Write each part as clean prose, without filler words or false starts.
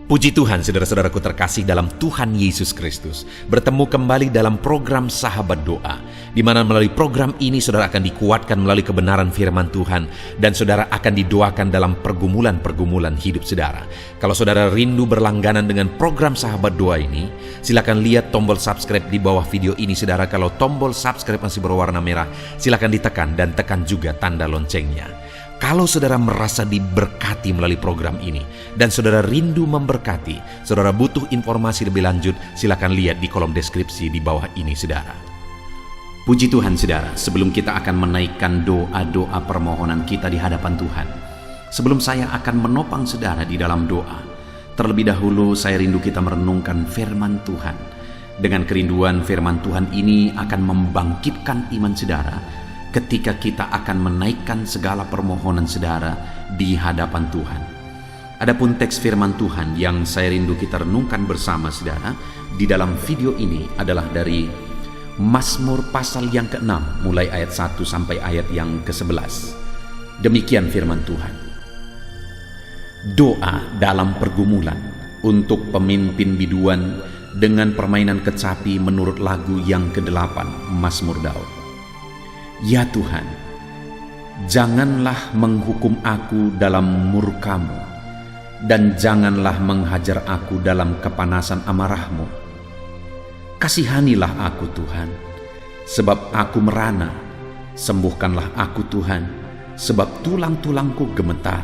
Puji Tuhan, saudara-saudaraku terkasih dalam Tuhan Yesus Kristus. Bertemu kembali dalam program Sahabat Doa, di mana melalui program ini saudara akan dikuatkan melalui kebenaran firman Tuhan, dan saudara akan didoakan dalam pergumulan-pergumulan hidup saudara. Kalau saudara rindu berlangganan dengan program Sahabat Doa ini, silakan lihat tombol subscribe di bawah video ini saudara. Kalau tombol subscribe masih berwarna merah, silakan ditekan dan tekan juga tanda loncengnya. Kalau saudara merasa diberkati melalui program ini dan saudara rindu memberkati, saudara butuh informasi lebih lanjut, silakan lihat di kolom deskripsi di bawah ini saudara. Puji Tuhan saudara, sebelum kita akan menaikkan doa-doa permohonan kita di hadapan Tuhan, sebelum saya akan menopang saudara di dalam doa, terlebih dahulu saya rindu kita merenungkan firman Tuhan. Dengan kerinduan firman Tuhan ini akan membangkitkan iman saudara ketika kita akan menaikkan segala permohonan saudara di hadapan Tuhan. Adapun teks firman Tuhan yang saya rindu kita renungkan bersama saudara di dalam video ini adalah dari Mazmur pasal yang ke-6 mulai ayat 1 sampai ayat yang ke-11. Demikian firman Tuhan. Doa dalam pergumulan untuk pemimpin biduan dengan permainan kecapi menurut lagu yang ke-8 Mazmur Daud. Ya Tuhan, janganlah menghukum aku dalam murka-Mu, dan janganlah menghajar aku dalam kepanasan amarah-Mu. Kasihanilah aku Tuhan, sebab aku merana. Sembuhkanlah aku Tuhan, sebab tulang-tulangku gemetar,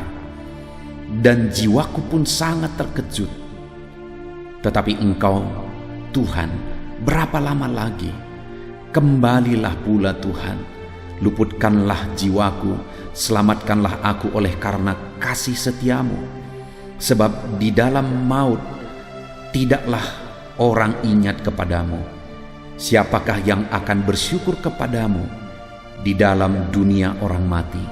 dan jiwaku pun sangat terkejut. Tetapi Engkau, Tuhan, berapa lama lagi? Kembalilah pula Tuhan, luputkanlah jiwaku, selamatkanlah aku oleh karena kasih setia-Mu. Sebab di dalam maut tidaklah orang ingat kepadamu. Siapakah yang akan bersyukur kepadamu di dalam dunia orang mati?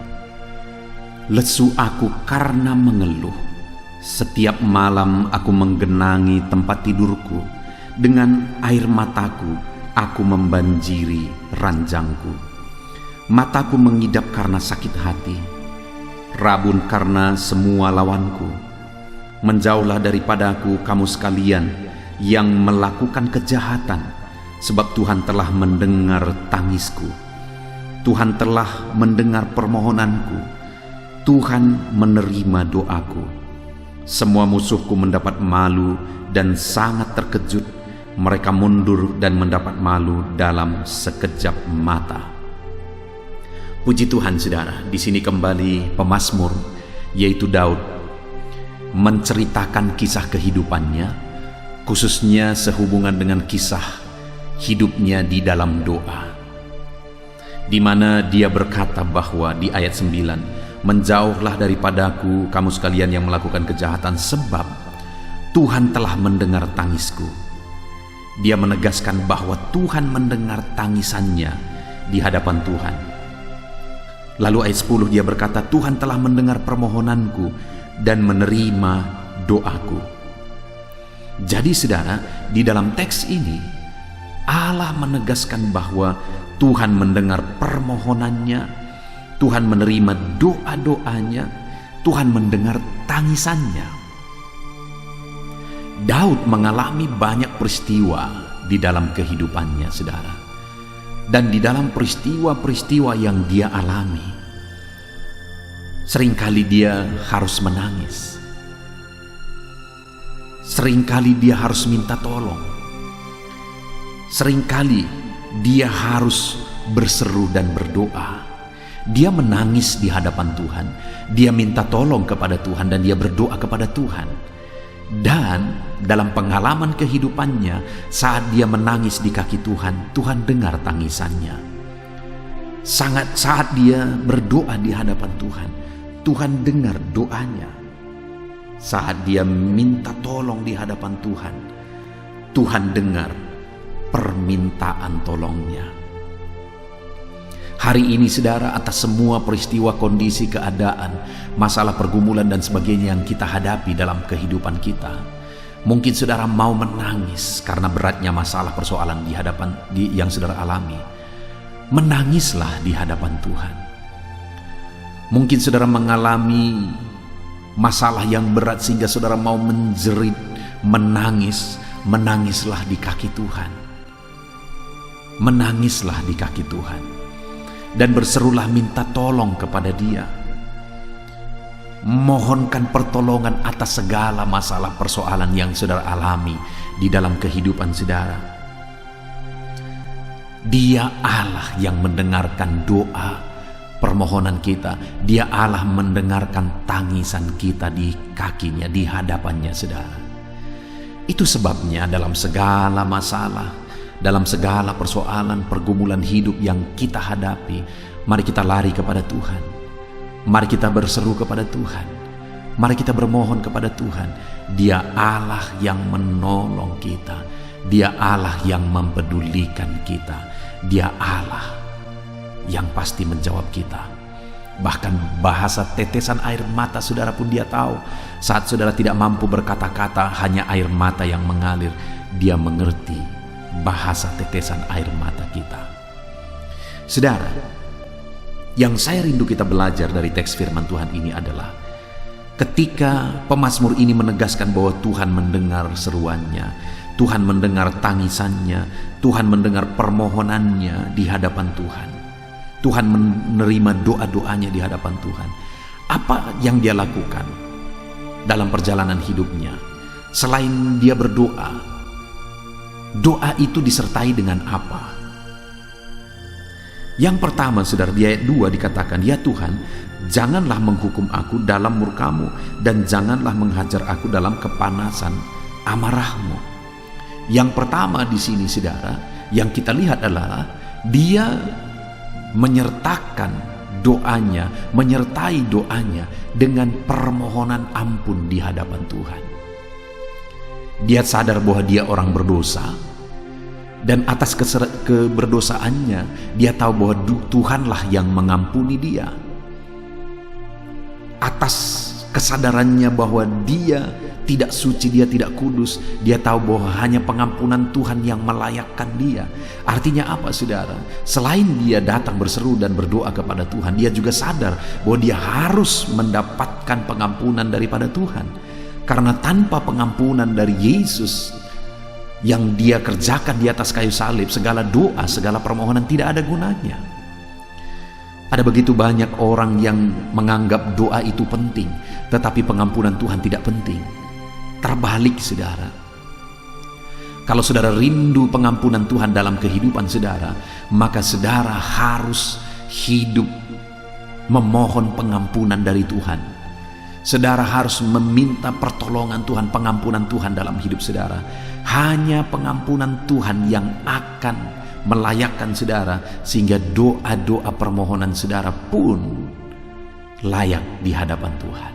Lesu aku karena mengeluh. Setiap malam aku menggenangi tempat tidurku. Dengan air mataku aku membanjiri ranjangku. Mataku mengidap karena sakit hati, rabun karena semua lawanku. Menjauhlah daripadaku kamu sekalian yang melakukan kejahatan, sebab Tuhan telah mendengar tangisku. Tuhan telah mendengar permohonanku. Tuhan menerima doaku. Semua musuhku mendapat malu dan sangat terkejut. Mereka mundur dan mendapat malu dalam sekejap mata. Puji Tuhan saudara, di sini kembali pemazmur yaitu Daud menceritakan kisah kehidupannya, khususnya sehubungan dengan kisah hidupnya di dalam doa, di mana dia berkata bahwa di ayat 9, menjauhlah daripadaku kamu sekalian yang melakukan kejahatan, sebab Tuhan telah mendengar tangisku. Dia menegaskan bahwa Tuhan mendengar tangisannya di hadapan Tuhan. Lalu ayat 10 dia berkata, Tuhan telah mendengar permohonanku dan menerima doaku. Jadi saudara, di dalam teks ini Allah menegaskan bahwa Tuhan mendengar permohonannya, Tuhan menerima doa-doanya, Tuhan mendengar tangisannya. Daud mengalami banyak peristiwa di dalam kehidupannya saudara. Dan di dalam peristiwa-peristiwa yang dia alami, seringkali dia harus menangis. Seringkali dia harus minta tolong. Seringkali dia harus berseru dan berdoa. Dia menangis di hadapan Tuhan. Dia minta tolong kepada Tuhan dan dia berdoa kepada Tuhan. Dan dalam pengalaman kehidupannya, saat dia menangis di kaki Tuhan, Tuhan dengar tangisannya. Saat dia berdoa di hadapan Tuhan, Tuhan dengar doanya. Saat dia minta tolong di hadapan Tuhan, Tuhan dengar permintaan tolongnya. Hari ini saudara, atas semua peristiwa, kondisi, keadaan, masalah, pergumulan dan sebagainya yang kita hadapi dalam kehidupan kita, mungkin saudara mau menangis karena beratnya masalah persoalan di hadapan yang saudara alami. Menangislah di hadapan Tuhan. Mungkin saudara mengalami masalah yang berat sehingga saudara mau menjerit, menangis, menangislah di kaki Tuhan. Menangislah di kaki Tuhan. Dan berserulah minta tolong kepada Dia. Mohonkan pertolongan atas segala masalah persoalan yang saudara alami di dalam kehidupan saudara. Dia Allah yang mendengarkan doa permohonan kita. Dia Allah mendengarkan tangisan kita di kakinya, di hadapannya saudara. Itu sebabnya dalam segala masalah, dalam segala persoalan, pergumulan hidup yang kita hadapi, mari kita lari kepada Tuhan. Mari kita berseru kepada Tuhan. Mari kita bermohon kepada Tuhan. Dia Allah yang menolong kita. Dia Allah yang mempedulikan kita. Dia Allah yang pasti menjawab kita. Bahkan bahasa tetesan air mata saudara pun Dia tahu. Saat saudara tidak mampu berkata-kata, hanya air mata yang mengalir, Dia mengerti bahasa tetesan air mata kita. Saudara, yang saya rindu kita belajar dari teks firman Tuhan ini adalah ketika pemazmur ini menegaskan bahwa Tuhan mendengar seruannya, Tuhan mendengar tangisannya, Tuhan mendengar permohonannya di hadapan Tuhan. Tuhan menerima doa-doanya di hadapan Tuhan. Apa yang Dia lakukan dalam perjalanan hidupnya? Selain Dia berdoa, doa itu disertai dengan apa? Yang pertama, saudara, di ayat 2 dikatakan, "Ya Tuhan, janganlah menghukum aku dalam murka-Mu, dan janganlah menghajar aku dalam kepanasan amarah-Mu." Yang pertama di sini, saudara, yang kita lihat adalah Dia menyertakan doanya, menyertai doanya dengan permohonan ampun di hadapan Tuhan. Dia sadar bahwa dia orang berdosa, dan atas keberdosaannya dia tahu bahwa Tuhanlah yang mengampuni dia. Atas kesadarannya bahwa dia tidak suci, dia tidak kudus, dia tahu bahwa hanya pengampunan Tuhan yang melayakkan dia. Artinya apa, saudara? Selain dia datang berseru dan berdoa kepada Tuhan, dia juga sadar bahwa dia harus mendapatkan pengampunan daripada Tuhan. Karena tanpa pengampunan dari Yesus yang Dia kerjakan di atas kayu salib, segala doa, segala permohonan tidak ada gunanya. Ada begitu banyak orang yang menganggap doa itu penting, tetapi pengampunan Tuhan tidak penting. Terbalik, saudara. Kalau saudara rindu pengampunan Tuhan dalam kehidupan saudara, maka saudara harus hidup memohon pengampunan dari Tuhan. Saudara harus meminta pertolongan Tuhan, pengampunan Tuhan dalam hidup saudara. Hanya pengampunan Tuhan yang akan melayakkan saudara, sehingga doa-doa permohonan saudara pun layak di hadapan Tuhan.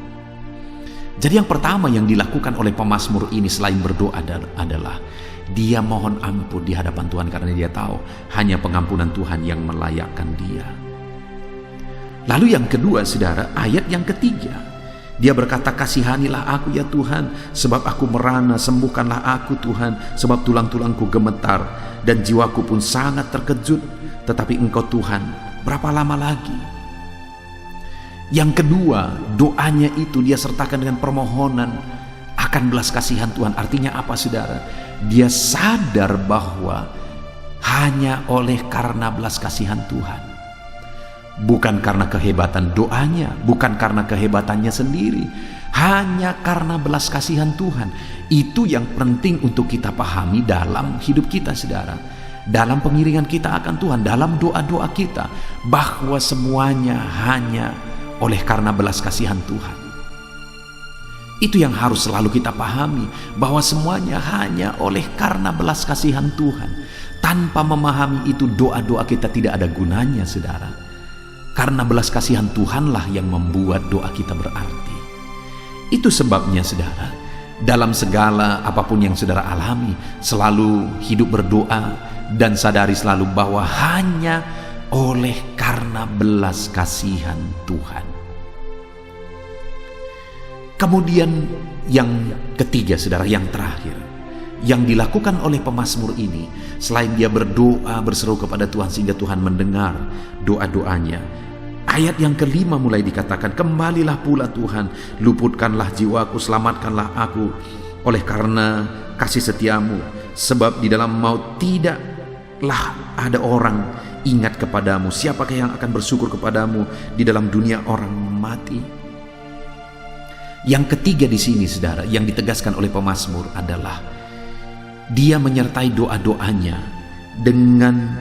Jadi yang pertama yang dilakukan oleh pemazmur ini selain berdoa adalah dia mohon ampun di hadapan Tuhan, karena dia tahu hanya pengampunan Tuhan yang melayakkan dia. Lalu yang kedua, saudara, ayat yang ketiga, dia berkata, "Kasihanilah aku ya Tuhan, sebab aku merana, sembuhkanlah aku Tuhan, sebab tulang-tulangku gemetar dan jiwaku pun sangat terkejut. Tetapi Engkau Tuhan, berapa lama lagi?" Yang kedua, doanya itu dia sertakan dengan permohonan akan belas kasihan Tuhan. Artinya apa, saudara? Dia sadar bahwa hanya oleh karena belas kasihan Tuhan, bukan karena kehebatan doanya, bukan karena kehebatannya sendiri, hanya karena belas kasihan Tuhan. Itu yang penting untuk kita pahami dalam hidup kita, saudara. Dalam pengiringan kita akan Tuhan, dalam doa-doa kita, bahwa semuanya hanya oleh karena belas kasihan Tuhan. Itu yang harus selalu kita pahami, bahwa semuanya hanya oleh karena belas kasihan Tuhan. Tanpa memahami itu, doa-doa kita tidak ada gunanya, saudara. Karena belas kasihan Tuhanlah yang membuat doa kita berarti. Itu sebabnya, saudara, dalam segala apapun yang saudara alami, selalu hidup berdoa dan sadari selalu bahwa hanya oleh karena belas kasihan Tuhan. Kemudian yang ketiga, saudara, yang terakhir, yang dilakukan oleh pemazmur ini, selain dia berdoa berseru kepada Tuhan sehingga Tuhan mendengar doa-doanya, Ayat yang kelima mulai dikatakan, kembalilah pula Tuhan, luputkanlah jiwaku, selamatkanlah aku oleh karena kasih setiamu, sebab di dalam maut tidaklah ada orang ingat kepadamu. Siapakah yang akan bersyukur kepadamu di dalam dunia orang mati? Yang ketiga di sini, saudara, yang ditegaskan oleh pemazmur adalah dia menyertai doa-doanya dengan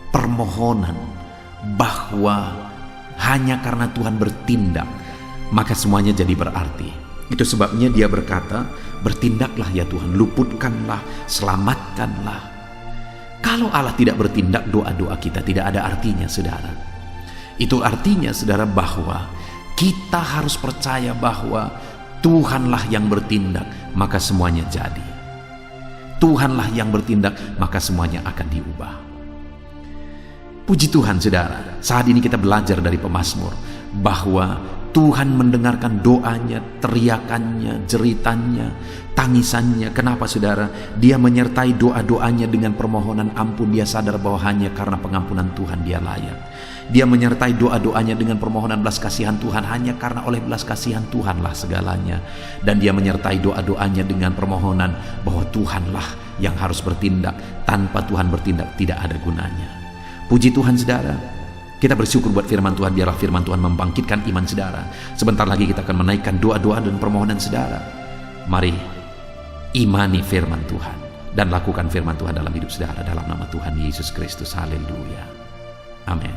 permohonan bahwa hanya karena Tuhan bertindak maka semuanya jadi berarti. Itu sebabnya dia berkata, bertindaklah ya Tuhan, luputkanlah, selamatkanlah. Kalau Allah tidak bertindak, doa-doa kita tidak ada artinya, saudara. Itu artinya, saudara, bahwa kita harus percaya bahwa Tuhanlah yang bertindak, maka semuanya jadi. Tuhanlah yang bertindak, maka semuanya akan diubah. Puji Tuhan, saudara, saat ini kita belajar dari pemazmur bahwa Tuhan mendengarkan doanya, teriakannya, jeritannya, tangisannya. Kenapa, saudara? Dia menyertai doa-doanya dengan permohonan ampun. Dia sadar bahwa hanya karena pengampunan Tuhan dia layak. Dia menyertai doa-doanya dengan permohonan belas kasihan Tuhan, hanya karena oleh belas kasihan Tuhanlah segalanya. Dan dia menyertai doa-doanya dengan permohonan bahwa Tuhanlah yang harus bertindak. Tanpa Tuhan bertindak tidak ada gunanya. Puji Tuhan, saudara. Kita bersyukur buat firman Tuhan. Biarlah firman Tuhan membangkitkan iman saudara. Sebentar lagi kita akan menaikkan doa-doa dan permohonan saudara. Mari imani firman Tuhan dan lakukan firman Tuhan dalam hidup saudara, dalam nama Tuhan Yesus Kristus. Haleluya. Amin.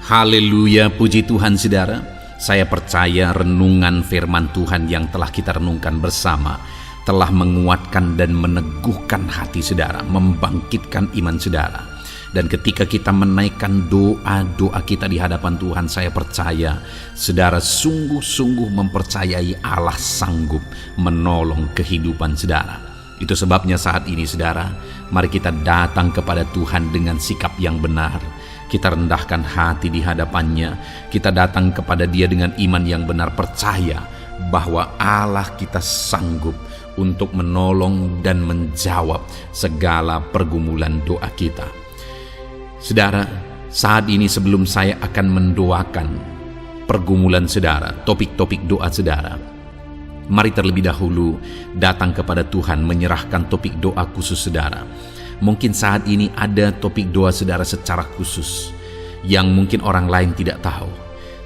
Haleluya, puji Tuhan, saudara. Saya percaya renungan firman Tuhan yang telah kita renungkan bersama telah menguatkan dan meneguhkan hati saudara, membangkitkan iman saudara. Dan ketika kita menaikkan doa-doa kita di hadapan Tuhan, saya percaya saudara sungguh-sungguh mempercayai Allah sanggup menolong kehidupan saudara. Itu sebabnya saat ini, saudara, mari kita datang kepada Tuhan dengan sikap yang benar. Kita rendahkan hati di hadapannya. Kita datang kepada Dia dengan iman yang benar, percaya bahwa Allah kita sanggup untuk menolong dan menjawab segala pergumulan doa kita. Saudara, saat ini sebelum saya akan mendoakan pergumulan saudara, topik-topik doa saudara, mari terlebih dahulu datang kepada Tuhan menyerahkan topik doa khusus saudara. Mungkin saat ini ada topik doa saudara secara khusus yang mungkin orang lain tidak tahu.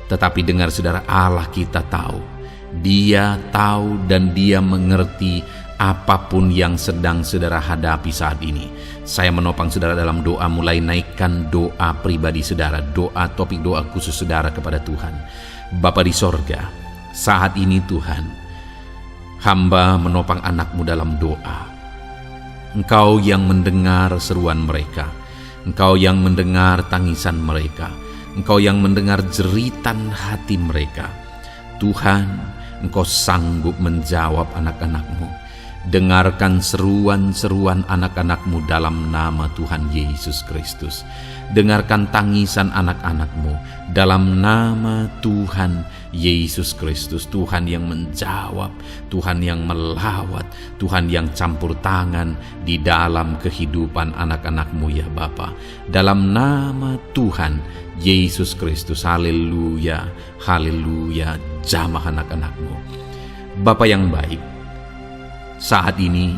Tetapi dengar saudara, Allah kita tahu. Dia tahu dan Dia mengerti apapun yang sedang saudara hadapi saat ini. Saya menopang saudara dalam doa, mulai naikkan doa pribadi saudara, doa topik doa khusus saudara kepada Tuhan. Bapa di sorga, saat ini Tuhan, hamba menopang anakmu dalam doa. Engkau yang mendengar seruan mereka, Engkau yang mendengar tangisan mereka, Engkau yang mendengar jeritan hati mereka. Tuhan, Engkau sanggup menjawab anak-anak-Mu. Dengarkan seruan-seruan anak-anak-Mu dalam nama Tuhan Yesus Kristus. Dengarkan tangisan anak-anak-Mu dalam nama Tuhan Yesus Kristus. Tuhan yang menjawab, Tuhan yang melawat, Tuhan yang campur tangan di dalam kehidupan anak-anak-Mu ya Bapa. Dalam nama Tuhan Yesus Kristus. Haleluya, haleluya. Jamah anak-anak-Mu. Bapa yang baik, saat ini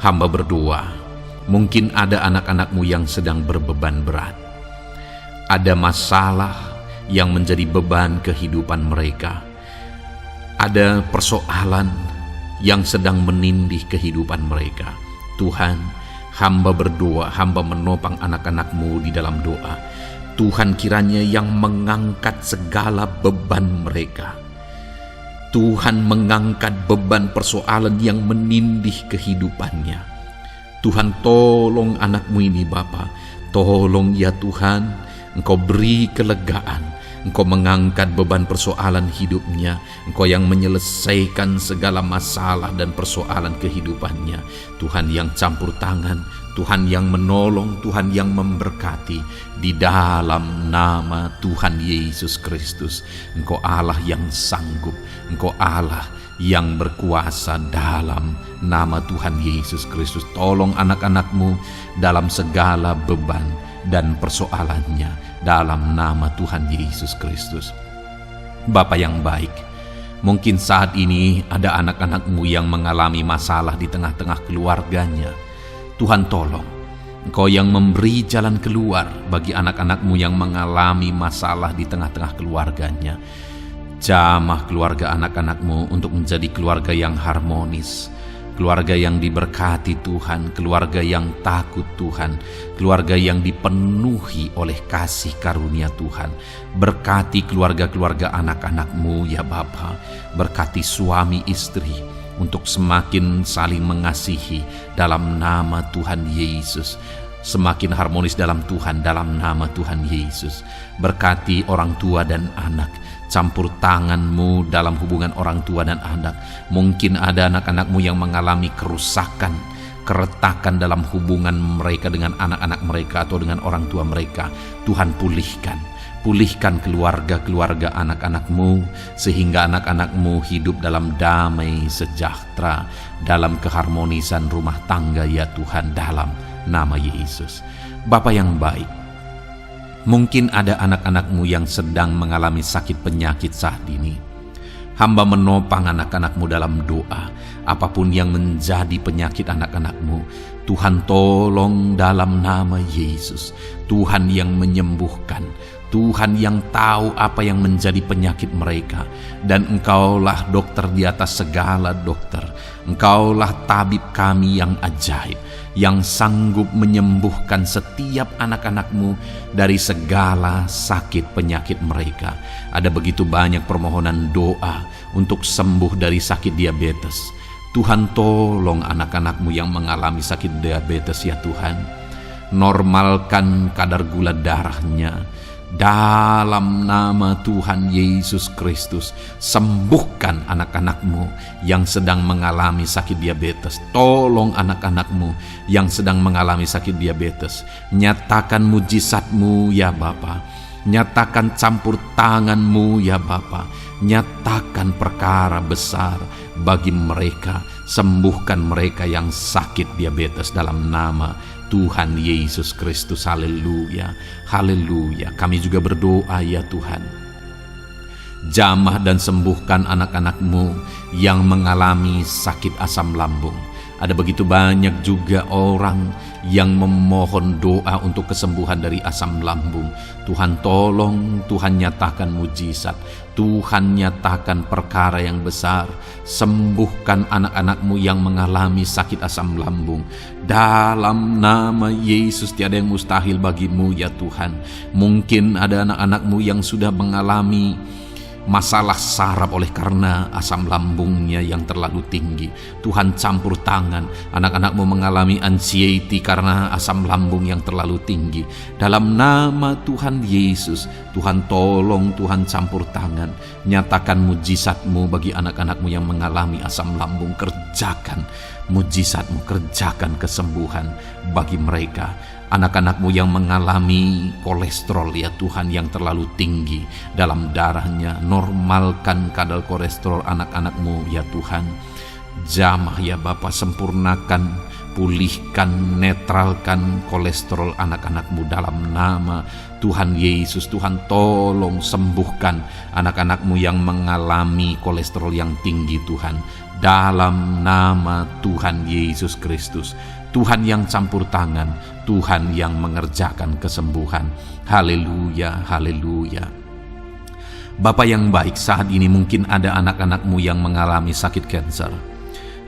hamba berdoa, mungkin ada anak-anak-Mu yang sedang berbeban berat. Ada masalah yang menjadi beban kehidupan mereka. Ada persoalan yang sedang menindih kehidupan mereka. Tuhan, hamba berdoa, hamba menopang anak-anak-Mu di dalam doa. Tuhan kiranya yang mengangkat segala beban mereka. Tuhan mengangkat beban persoalan yang menindih kehidupannya. Tuhan, tolong anak-Mu ini Bapa. Tolong ya Tuhan, Engkau beri kelegaan. Engkau mengangkat beban persoalan hidupnya. Engkau yang menyelesaikan segala masalah dan persoalan kehidupannya. Tuhan yang campur tangan, Tuhan yang menolong, Tuhan yang memberkati. Di dalam nama Tuhan Yesus Kristus, Engkau Allah yang sanggup, Engkau Allah yang berkuasa. Dalam nama Tuhan Yesus Kristus, tolong anak-anak-Mu dalam segala beban dan persoalannya, dalam nama Tuhan Yesus Kristus. Bapa yang baik, mungkin saat ini ada anak-anak-Mu yang mengalami masalah di tengah-tengah keluarganya. Tuhan tolong, Engkau yang memberi jalan keluar bagi anak-anak-Mu yang mengalami masalah di tengah-tengah keluarganya. Jamah keluarga anak-anak-Mu untuk menjadi keluarga yang harmonis, keluarga yang diberkati Tuhan, keluarga yang takut Tuhan, keluarga yang dipenuhi oleh kasih karunia Tuhan. Berkati keluarga-keluarga anak-anak-Mu ya Bapa, berkati suami istri untuk semakin saling mengasihi dalam nama Tuhan Yesus, semakin harmonis dalam Tuhan dalam nama Tuhan Yesus. Berkati orang tua dan anak, campur tangan-Mu dalam hubungan orang tua dan anak. Mungkin ada anak-anak-Mu yang mengalami kerusakan, keretakan dalam hubungan mereka dengan anak-anak mereka atau dengan orang tua mereka. Tuhan pulihkan keluarga-keluarga anak-anak-Mu, sehingga anak-anak-Mu hidup dalam damai sejahtera, dalam keharmonisan rumah tangga ya Tuhan, dalam nama Yesus. Bapa yang baik, mungkin ada anak-anak-Mu yang sedang mengalami sakit penyakit saat ini. Hamba menopang anak-anak-Mu dalam doa. Apapun yang menjadi penyakit anak-anak-Mu, Tuhan tolong dalam nama Yesus. Tuhan yang menyembuhkan, Tuhan yang tahu apa yang menjadi penyakit mereka. Dan Engkaulah dokter di atas segala dokter. Engkaulah tabib kami yang ajaib, yang sanggup menyembuhkan setiap anak-anak-Mu dari segala sakit penyakit mereka. Ada begitu banyak permohonan doa untuk sembuh dari sakit diabetes. Tuhan tolong anak-anak-Mu yang mengalami sakit diabetes ya Tuhan. Normalkan kadar gula darahnya. Dalam nama Tuhan Yesus Kristus, sembuhkan anak-anak-Mu yang sedang mengalami sakit diabetes. Tolong anak-anak-Mu yang sedang mengalami sakit diabetes. Nyatakan mujizat-Mu ya Bapa. Nyatakan campur tangan-Mu ya Bapa. Nyatakan perkara besar bagi mereka. Sembuhkan mereka yang sakit diabetes dalam nama Tuhan Yesus Kristus. Haleluya, haleluya. Kami juga berdoa ya Tuhan, jamah dan sembuhkan anak-anak-Mu yang mengalami sakit asam lambung. Ada begitu banyak juga orang yang memohon doa untuk kesembuhan dari asam lambung. Tuhan tolong, Tuhan nyatakan mujizat, Tuhan nyatakan perkara yang besar. Sembuhkan anak-anak-Mu yang mengalami sakit asam lambung. Dalam nama Yesus, tiada yang mustahil bagi-Mu ya Tuhan. Mungkin ada anak-anak-Mu yang sudah mengalami masalah saraf oleh karena asam lambungnya yang terlalu tinggi. Tuhan campur tangan. Anak-anak-Mu mengalami anxiety karena asam lambung yang terlalu tinggi. Dalam nama Tuhan Yesus, Tuhan tolong, Tuhan campur tangan. Nyatakan mujizat-Mu bagi anak-anak-Mu yang mengalami asam lambung. Kerjakan mujizat-Mu, kerjakan kesembuhan bagi mereka. Anak-anak-Mu yang mengalami kolesterol ya Tuhan yang terlalu tinggi dalam darahnya, normalkan kadar kolesterol anak-anak-Mu ya Tuhan. Jamah ya Bapa, sempurnakan, pulihkan, netralkan kolesterol anak-anak-Mu dalam nama Tuhan Yesus. Tuhan tolong sembuhkan anak-anak-Mu yang mengalami kolesterol yang tinggi Tuhan, dalam nama Tuhan Yesus Kristus. Tuhan yang campur tangan, Tuhan yang mengerjakan kesembuhan. Haleluya, haleluya. Bapa yang baik, saat ini mungkin ada anak-anak-Mu yang mengalami sakit kanker.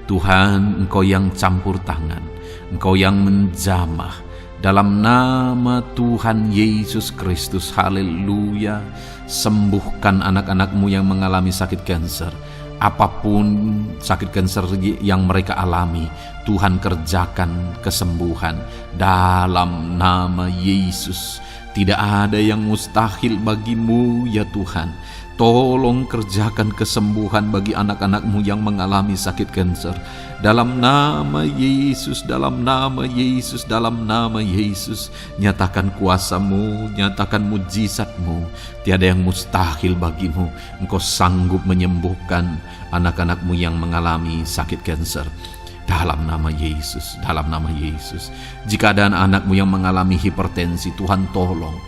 Tuhan, Engkau yang campur tangan, Engkau yang menjamah. Dalam nama Tuhan Yesus Kristus, haleluya. Sembuhkan anak-anak-Mu yang mengalami sakit kanker. Apapun sakit kanker yang mereka alami, Tuhan kerjakan kesembuhan dalam nama Yesus. Tidak ada yang mustahil bagi-Mu ya Tuhan. Tolong kerjakan kesembuhan bagi anak-anak-Mu yang mengalami sakit kanker. Dalam nama Yesus, dalam nama Yesus, dalam nama Yesus. Nyatakan kuasa-Mu, nyatakan mujizat-Mu. Tiada yang mustahil bagi-Mu. Engkau sanggup menyembuhkan anak-anak-Mu yang mengalami sakit kanker. Dalam nama Yesus, dalam nama Yesus. Jika ada anak-anak-Mu yang mengalami hipertensi, Tuhan tolong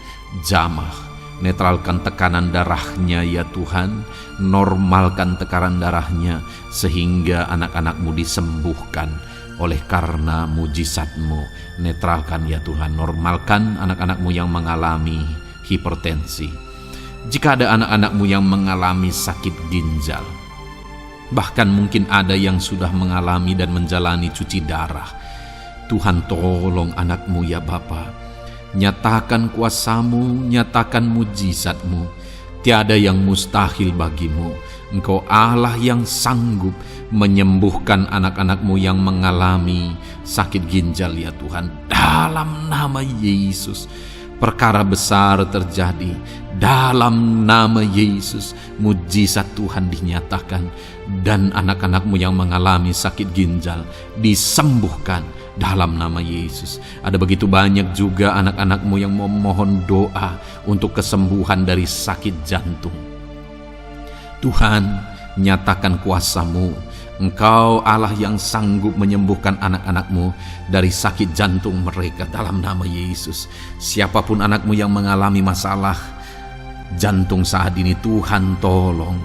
jamah. Netralkan tekanan darahnya ya Tuhan, normalkan tekanan darahnya sehingga anak-anak-Mu disembuhkan oleh karena mujizat-Mu. Netralkan ya Tuhan, normalkan anak-anak-Mu yang mengalami hipertensi. Jika ada anak-anak-Mu yang mengalami sakit ginjal, bahkan mungkin ada yang sudah mengalami dan menjalani cuci darah, Tuhan tolong anak-Mu ya Bapa. Nyatakan kuasa-Mu, nyatakan mujizat-Mu. Tiada yang mustahil bagi-Mu. Engkau Allah yang sanggup menyembuhkan anak-anak-Mu yang mengalami sakit ginjal ya Tuhan. Dalam nama Yesus, perkara besar terjadi. Dalam nama Yesus, mujizat Tuhan dinyatakan. Dan anak-anak-Mu yang mengalami sakit ginjal disembuhkan dalam nama Yesus. Ada begitu banyak juga anak-anak-Mu yang memohon doa untuk kesembuhan dari sakit jantung. Tuhan, nyatakan kuasa-Mu. Engkau Allah yang sanggup menyembuhkan anak-anak-Mu dari sakit jantung mereka dalam nama Yesus. Siapapun anak-Mu yang mengalami masalah jantung saat ini, Tuhan tolong.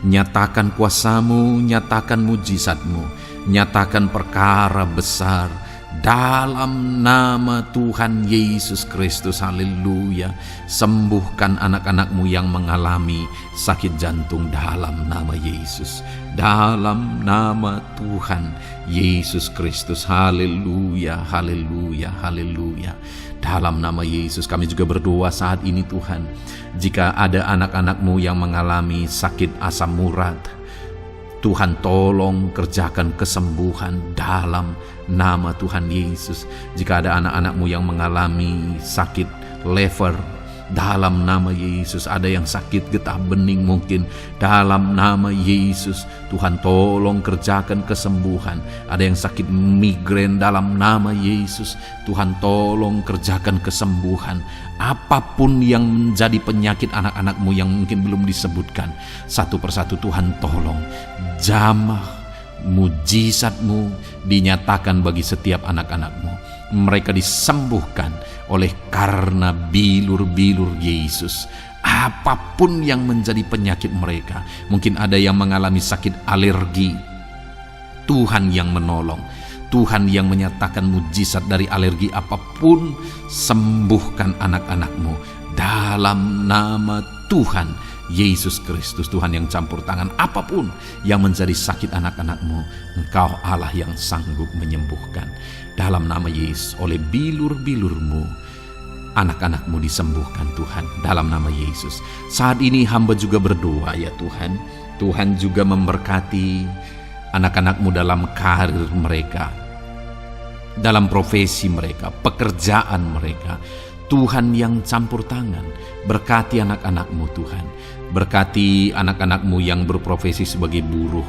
Nyatakan kuasa-Mu, nyatakan mujizat-Mu, nyatakan perkara besar dalam nama Tuhan Yesus Kristus. Haleluya. Sembuhkan anak-anak-Mu yang mengalami sakit jantung dalam nama Yesus, dalam nama Tuhan Yesus Kristus. Haleluya, haleluya, haleluya. Dalam nama Yesus kami juga berdoa saat ini Tuhan, jika ada anak-anak-Mu yang mengalami sakit asam urat, Tuhan tolong kerjakan kesembuhan dalam nama Tuhan Yesus. Jika ada anak-anak-Mu yang mengalami sakit liver, dalam nama Yesus. Ada yang sakit getah bening mungkin, dalam nama Yesus Tuhan tolong kerjakan kesembuhan. Ada yang sakit migrain, dalam nama Yesus Tuhan tolong kerjakan kesembuhan. Apapun yang menjadi penyakit anak-anak-Mu yang mungkin belum disebutkan, satu persatu Tuhan tolong jamah mujizat-Mu dinyatakan bagi setiap anak-anak-Mu. Mereka disembuhkan oleh karena bilur-bilur Yesus. Apapun yang menjadi penyakit mereka, mungkin ada yang mengalami sakit alergi, Tuhan yang menolong, Tuhan yang menyatakan mujizat dari alergi apapun. Sembuhkan anak-anak-Mu dalam nama Tuhan Yesus Kristus. Tuhan yang campur tangan apapun yang menjadi sakit anak-anak-Mu, Engkau Allah yang sanggup menyembuhkan. Dalam nama Yesus, oleh bilur-bilur-Mu anak-anak-Mu disembuhkan Tuhan, dalam nama Yesus. Saat ini hamba juga berdoa ya Tuhan, Tuhan juga memberkati anak-anak-Mu dalam karir mereka, dalam profesi mereka, pekerjaan mereka. Tuhan yang campur tangan, berkati anak-anak-Mu Tuhan. Berkati anak-anak-Mu yang berprofesi sebagai buruh,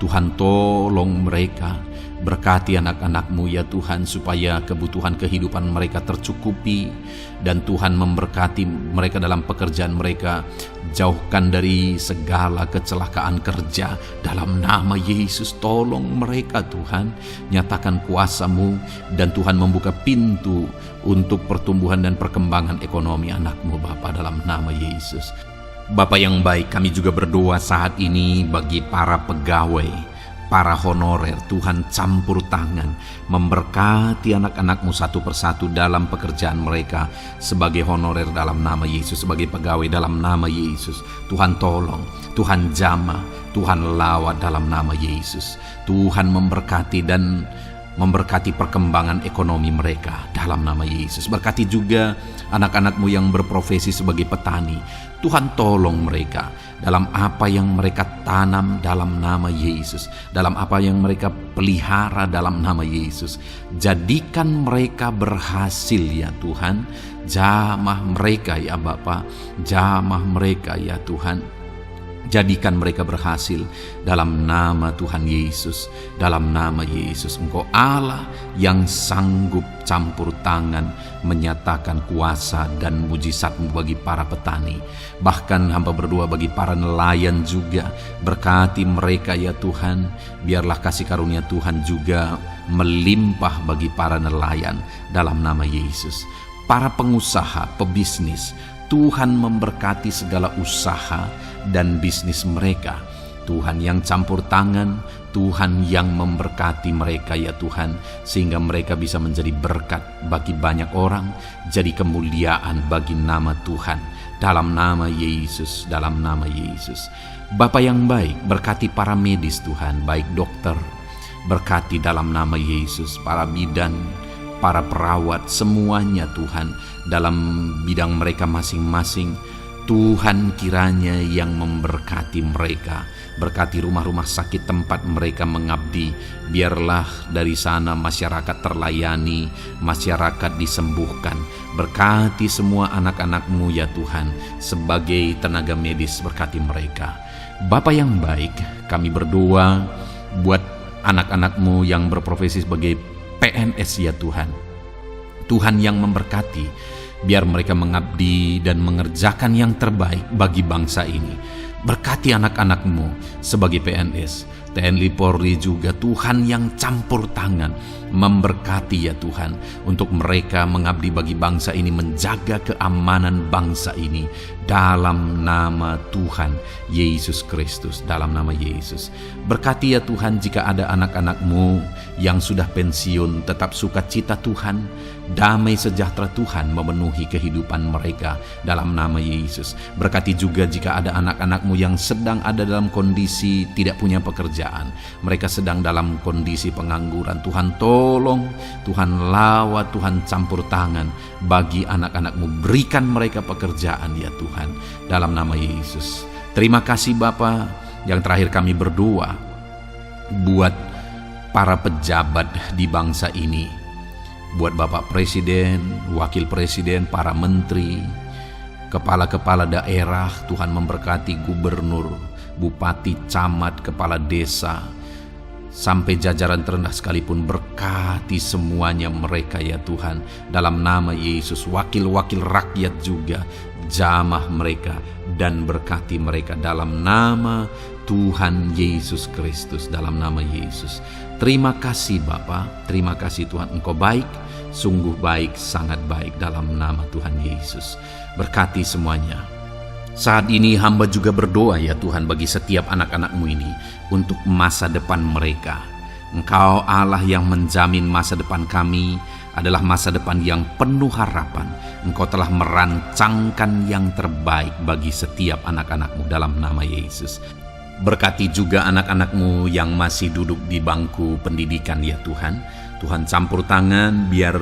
Tuhan tolong mereka. Berkati anak-anak-Mu ya Tuhan, supaya kebutuhan kehidupan mereka tercukupi. Dan Tuhan memberkati mereka dalam pekerjaan mereka. Jauhkan dari segala kecelakaan kerja dalam nama Yesus. Tolong mereka Tuhan, nyatakan kuasa-Mu. Dan Tuhan membuka pintu untuk pertumbuhan dan perkembangan ekonomi anak-Mu Bapa, dalam nama Yesus. Bapa yang baik, kami juga berdoa saat ini bagi para pegawai, para honorer. Tuhan campur tangan, memberkati anak-anak-Mu satu persatu dalam pekerjaan mereka sebagai honorer dalam nama Yesus, sebagai pegawai dalam nama Yesus. Tuhan tolong, Tuhan jamah, Tuhan lawat dalam nama Yesus. Tuhan memberkati dan memberkati perkembangan ekonomi mereka dalam nama Yesus. Berkati juga anak-anak-Mu yang berprofesi sebagai petani. Tuhan tolong mereka dalam apa yang mereka tanam dalam nama Yesus, dalam apa yang mereka pelihara dalam nama Yesus. Jadikan mereka berhasil ya Tuhan. Jamah mereka ya Bapa, jamah mereka ya Tuhan. Jadikan mereka berhasil dalam nama Tuhan Yesus. Dalam nama Yesus, Engkau Allah yang sanggup campur tangan menyatakan kuasa dan mujizat-Mu bagi para petani. Bahkan hamba berdoa bagi para nelayan juga. Berkati mereka ya Tuhan. Biarlah kasih karunia Tuhan juga melimpah bagi para nelayan dalam nama Yesus. Para pengusaha, pebisnis, Tuhan memberkati segala usaha dan bisnis mereka. Tuhan yang campur tangan, Tuhan yang memberkati mereka ya Tuhan, sehingga mereka bisa menjadi berkat bagi banyak orang, jadi kemuliaan bagi nama Tuhan. Dalam nama Yesus, dalam nama Yesus. Bapa yang baik, berkati para medis Tuhan, baik dokter, berkati dalam nama Yesus, para bidan, para perawat, semuanya Tuhan, dalam bidang mereka masing-masing. Tuhan kiranya yang memberkati mereka. Berkati rumah-rumah sakit tempat mereka mengabdi. Biarlah dari sana masyarakat terlayani, masyarakat disembuhkan. Berkati semua anak-anak-Mu ya Tuhan. Sebagai tenaga medis, berkati mereka. Bapa yang baik, kami berdoa buat anak-anak-Mu yang berprofesi sebagai PNS ya Tuhan. Tuhan yang memberkati. Biar mereka mengabdi dan mengerjakan yang terbaik bagi bangsa ini. Berkati anak-anak-Mu sebagai PNS, TNI Polri juga, Tuhan yang campur tangan memberkati ya Tuhan, untuk mereka mengabdi bagi bangsa ini, menjaga keamanan bangsa ini dalam nama Tuhan Yesus Kristus, dalam nama Yesus. Berkati ya Tuhan jika ada anak-anak-Mu yang sudah pensiun, tetap sukacita Tuhan, damai sejahtera Tuhan memenuhi kehidupan mereka dalam nama Yesus. Berkati juga jika ada anak-anak-Mu yang sedang ada dalam kondisi tidak punya pekerjaan, mereka sedang dalam kondisi pengangguran. Tuhan tolong, Tuhan lawat, Tuhan campur tangan bagi anak-anak-Mu, berikan mereka pekerjaan ya Tuhan, dalam nama Yesus. Terima kasih Bapa. Yang terakhir kami berdoa buat para pejabat di bangsa ini, buat Bapak Presiden, Wakil Presiden, para menteri, kepala-kepala daerah. Tuhan memberkati gubernur, bupati, camat, kepala desa, sampai jajaran terendah sekalipun. Berkati semuanya mereka ya Tuhan, dalam nama Yesus. Wakil-wakil rakyat juga, jamah mereka dan berkati mereka dalam nama Tuhan Yesus Kristus, dalam nama Yesus. Terima kasih Bapa, terima kasih Tuhan, Engkau baik, sungguh baik, sangat baik, dalam nama Tuhan Yesus. Berkati semuanya. Saat ini hamba juga berdoa ya Tuhan bagi setiap anak-anak-Mu ini untuk masa depan mereka. Engkau Allah yang menjamin masa depan kami adalah masa depan yang penuh harapan. Engkau telah merancangkan yang terbaik bagi setiap anak-anak-Mu dalam nama Yesus. Berkati juga anak-anak-Mu yang masih duduk di bangku pendidikan ya Tuhan. Tuhan campur tangan, biar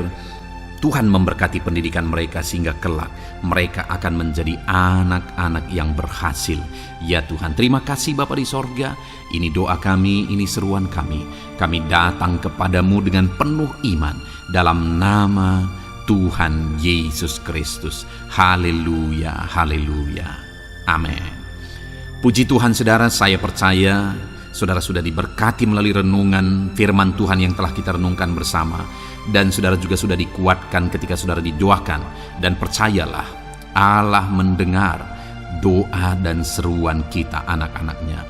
Tuhan memberkati pendidikan mereka sehingga kelak mereka akan menjadi anak-anak yang berhasil. Ya Tuhan, terima kasih Bapa di sorga. Ini doa kami, ini seruan kami. Kami datang kepadamu dengan penuh iman dalam nama Tuhan Yesus Kristus. Haleluya, haleluya. Amin. Puji Tuhan saudara, saya percaya saudara sudah diberkati melalui renungan firman Tuhan yang telah kita renungkan bersama. Dan saudara juga sudah dikuatkan ketika saudara didoakan. Dan percayalah, Allah mendengar doa dan seruan kita anak-anaknya.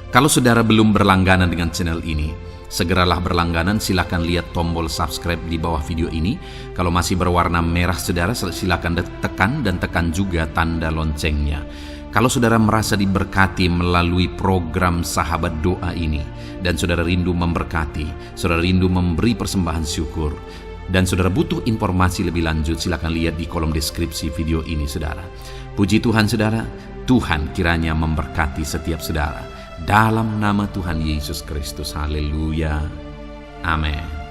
Kalau saudara belum berlangganan dengan channel ini, segeralah berlangganan. Silakan lihat tombol subscribe di bawah video ini. Kalau masih berwarna merah saudara, silakan tekan dan tekan juga tanda loncengnya. Kalau saudara merasa diberkati melalui program Sahabat Doa ini, dan saudara rindu memberkati, saudara rindu memberi persembahan syukur, dan saudara butuh informasi lebih lanjut, silakan lihat di kolom deskripsi video ini saudara. Puji Tuhan saudara, Tuhan kiranya memberkati setiap saudara. Dalam nama Tuhan Yesus Kristus, haleluya, amin.